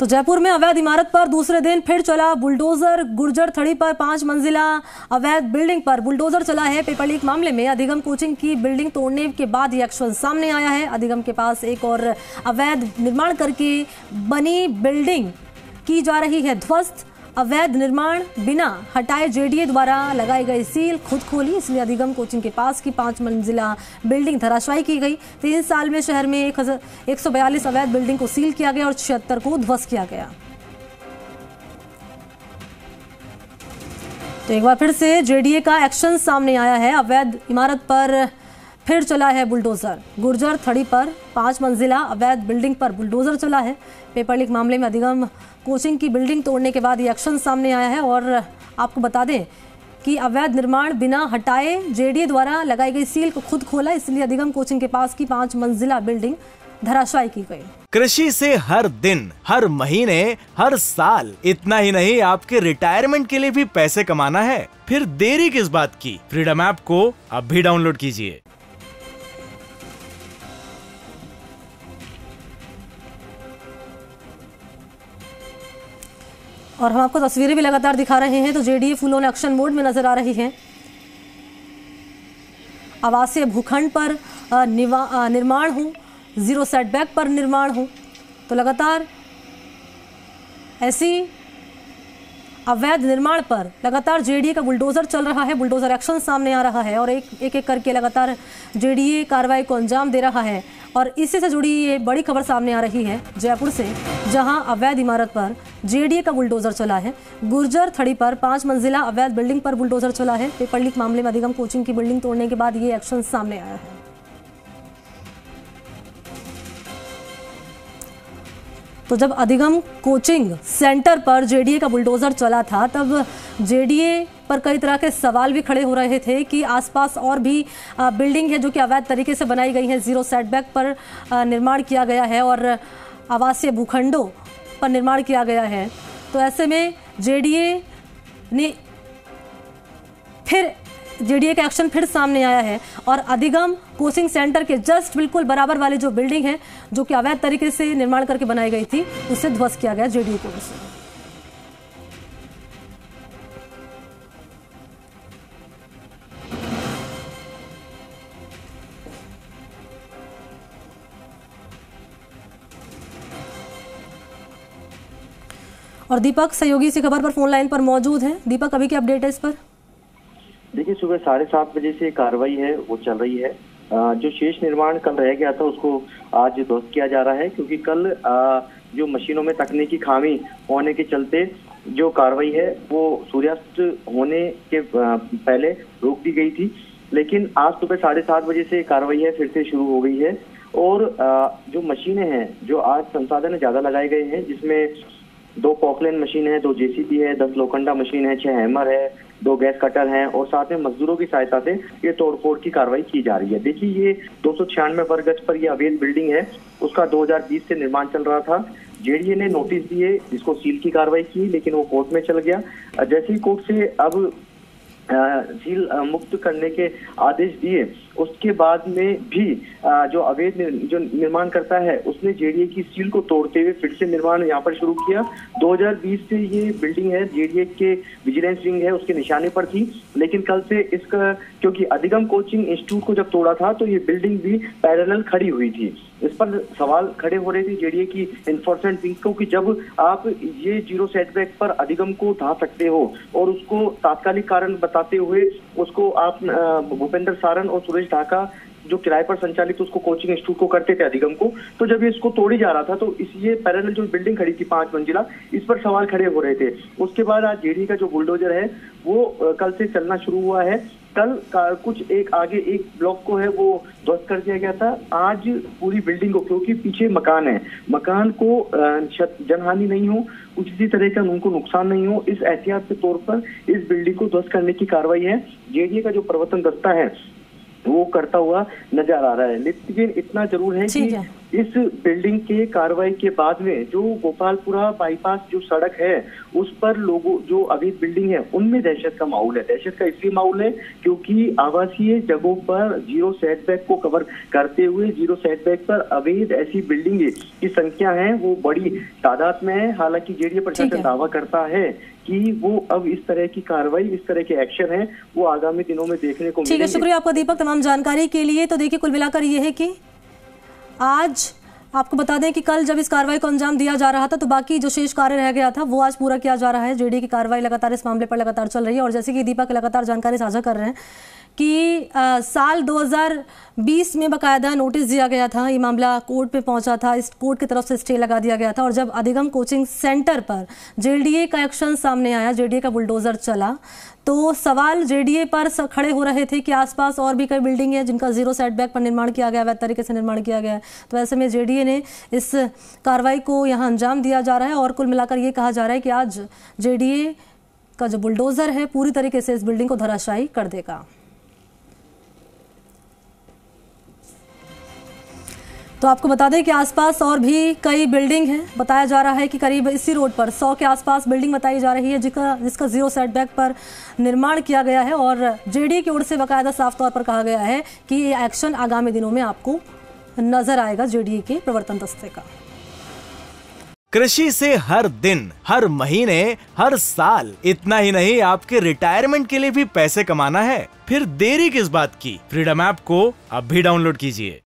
तो जयपुर में अवैध इमारत पर दूसरे दिन फिर चला बुलडोजर। गुर्जर थड़ी पर 5 मंजिला अवैध बिल्डिंग पर बुलडोजर चला है। पेपर लीक मामले में अधिगम कोचिंग की बिल्डिंग तोड़ने के बाद ये एक्शन सामने आया है। अधिगम के पास एक और अवैध निर्माण करके बनी बिल्डिंग की जा रही है ध्वस्त। अवैध निर्माण बिना हटाए जेडीए द्वारा लगाई गई सील खुद खोली, इसलिए अधिगम कोचिंग के पास की 5 मंजिला बिल्डिंग धराशायी की गई। 3 साल में शहर में 142 अवैध बिल्डिंग को सील किया गया और 76 को ध्वस्त किया गया। तो एक बार फिर से जेडीए का एक्शन सामने आया है। अवैध इमारत पर फिर चला है बुलडोजर। गुर्जर थड़ी पर 5 मंजिला अवैध बिल्डिंग पर बुलडोजर चला है। पेपर लीक मामले में अधिगम कोचिंग की बिल्डिंग तोड़ने के बाद ये एक्शन सामने आया है। और आपको बता दें कि अवैध निर्माण बिना हटाए जेडीए द्वारा लगाई गई सील को खुद खोला, इसलिए अधिगम कोचिंग के पास की 5 मंजिला बिल्डिंग धराशायी की गई। कृषि से हर दिन, हर महीने, हर साल, इतना ही नहीं आपके रिटायरमेंट के लिए भी पैसे कमाना है? फिर देरी किस बात की? फ्रीडम ऐप को अब भी डाउनलोड कीजिए। और हम आपको तस्वीरें भी लगातार दिखा रहे हैं। तो JDA full on action mode में नजर आ रही है। आवासीय भूखंड पर निर्माण हो, जीरो सेटबैक पर निर्माण हो, तो लगातार ऐसी अवैध निर्माण पर लगातार जेडीए का बुलडोजर चल रहा है। बुलडोजर एक्शन सामने आ रहा है और एक करके लगातार जेडीए कार्रवाई को अंजाम दे रहा है। और इसी से जुड़ी ये बड़ी खबर सामने आ रही है जयपुर से, जहां अवैध इमारत पर जेडीए का बुलडोजर चला है। गुर्जर थड़ी पर 5 मंजिला अवैध बिल्डिंग पर बुलडोजर चला है। पेपर लीक मामले में अधिगम कोचिंग की बिल्डिंग तोड़ने के बाद ये एक्शन सामने आया है। तो जब अधिगम कोचिंग सेंटर पर जेडीए का बुलडोजर चला था, तब जेडीए पर कई तरह के सवाल भी खड़े हो रहे थे कि आसपास और भी बिल्डिंग है जो कि अवैध तरीके से बनाई गई है, जीरो सेटबैक पर निर्माण किया गया है और आवासीय भूखंडों पर निर्माण किया गया है। तो ऐसे में जेडीए का एक्शन फिर सामने आया है और अधिगम कोचिंग सेंटर के जस्ट बिल्कुल बराबर वाली जो बिल्डिंग है जो कि अवैध तरीके से निर्माण करके बनाई गई थी, उसे ध्वस्त किया गया जेडीए की ओर से। और दीपक सहयोगी इसी खबर पर फोन लाइन पर मौजूद हैं। दीपक, अभी क्या अपडेट है इस पर? देखिए, सुबह 7:30 बजे से कार्रवाई है वो चल रही है। जो शेष निर्माण कल रह गया था उसको आज ध्वस्त किया जा रहा है, क्योंकि कल जो मशीनों में तकनीकी खामी होने के चलते जो कार्रवाई है वो सूर्यास्त होने के पहले रोक दी गई थी। लेकिन आज सुबह 7:30 बजे से कार्रवाई है फिर से शुरू हो गई है। और जो मशीनें हैं, जो आज संसाधन ज्यादा लगाए गए हैं, जिसमें 2 पॉकलैंड मशीन है, 2 जेसीबी है, 10 लोखंडा मशीन है, 6 हैमर है, 2 गैस कटर हैं और साथ में मजदूरों की सहायता से ये तोड़फोड़ की कार्रवाई की जा रही है। देखिए, ये 296 वर्ग गज पर ये अवैध बिल्डिंग है, उसका 2020 से निर्माण चल रहा था। जेडीए ने नोटिस दिए, इसको सील की कार्रवाई की, लेकिन वो कोर्ट में चल गया। जैसे ही कोर्ट से अब सील मुक्त करने के आदेश दिए, उसके बाद में भी जो अवैध जो निर्माण करता है उसने जेडीए की सील को तोड़ते हुए फिर से निर्माण यहाँ पर शुरू किया। 2020 से ये बिल्डिंग है, जेडीए के विजिलेंस विंग है उसके निशाने पर थी, लेकिन कल से इसका, क्योंकि अधिगम कोचिंग इंस्टीट्यूट को जब तोड़ा था तो ये बिल्डिंग भी पैरेलल खड़ी हुई थी। इस पर सवाल खड़े हो रहे थे जेडीए की एनफोर्समेंट विंग को कि जब आप ये जीरो सेटबैक पर अधिगम को ढा सकते हो और उसको तात्कालिक कारण बताते हुए उसको आप भूपेंद्र सारण और सुरेश ढाका जो किराए पर संचालित उसको कोचिंग इंस्टीट्यूट को करते थे अधिगम को, तो जब ये इसको तोड़ी जा रहा था तो ये पैरेलल जो बिल्डिंग खड़ी थी 5 मंजिला, इस पर सवाल खड़े हो रहे थे। उसके बाद आज जेडीए का जो बुलडोजर है वो कल से चलना शुरू हुआ है। कल कुछ एक आगे एक ब्लॉक को है वो ध्वस्त कर दिया गया था। आज पूरी बिल्डिंग को, क्योंकि पीछे मकान है, मकान को जनहानि नहीं हो, कुछ इसी तरह का उनको नुकसान नहीं हो, इस एहतियात के तौर पर इस बिल्डिंग को ध्वस्त करने की कार्रवाई है जेडीए का जो प्रवर्तन दस्ता है वो करता हुआ नजर आ रहा है। लेकिन इतना जरूर है कि इस बिल्डिंग के कार्रवाई के बाद में जो गोपालपुरा बाईपास जो सड़क है उस पर लोगों जो अवैध बिल्डिंग है उनमें दहशत का माहौल है। दहशत का इसलिए माहौल है क्योंकि आवासीय जगहों पर जीरो सेटबैक को कवर करते हुए जीरो सेटबैक पर अवैध ऐसी बिल्डिंग की संख्या है वो बड़ी तादाद में है। हालांकि जेडीए प्रशासन दावा करता है कि वो अब इस तरह की कार्रवाई, इस तरह के एक्शन है वो आगामी दिनों में देखने को मिलेंगे। ठीक है, शुक्रिया आपका दीपक तमाम जानकारी के लिए। तो देखिए कुल मिलाकर ये है कि आज आपको बता दें कि कल जब इस कार्रवाई को अंजाम दिया जा रहा था तो बाकी जो शेष कार्य रह गया था वो आज पूरा किया जा रहा है। जेडीए की कार्रवाई लगातार इस मामले पर लगातार चल रही है और जैसे कि दीपक लगातार जानकारी साझा कर रहे हैं कि साल 2020 में बकायदा नोटिस दिया गया था, ये मामला कोर्ट में पहुंचा था, इस कोर्ट की तरफ से स्टे लगा दिया गया था और जब अधिगम कोचिंग सेंटर पर जेडीए का एक्शन सामने आया, जेडीए का बुलडोजर चला, तो सवाल जेडीए पर खड़े हो रहे थे कि आसपास और भी कई बिल्डिंग है जिनका जीरो सेटबैक पर निर्माण किया गया, वैध तरीके से निर्माण किया गया है। तो ऐसे में जेडीए ने इस कार्रवाई को यहाँ अंजाम दिया जा रहा है और कुल मिलाकर ये कहा जा रहा है कि आज जेडीए का जो बुलडोजर है पूरी तरीके से इस बिल्डिंग को धराशायी कर देगा। तो आपको बता दें कि आसपास और भी कई बिल्डिंग हैं। बताया जा रहा है कि करीब इसी रोड पर 100 के आसपास बिल्डिंग बताई जा रही है जिसका जीरो सेटबैक पर निर्माण किया गया है और जेडीए की ओर से बाकायदा साफ तौर पर कहा गया है कि ये एक्शन आगामी दिनों में आपको नजर आएगा जेडीए के प्रवर्तन दस्ते का। कृषि से हर दिन, हर महीने, हर साल, इतना ही नहीं आपके रिटायरमेंट के लिए भी पैसे कमाना है? फिर देरी किस बात की? फ्रीडम ऐप को अब भी डाउनलोड कीजिए।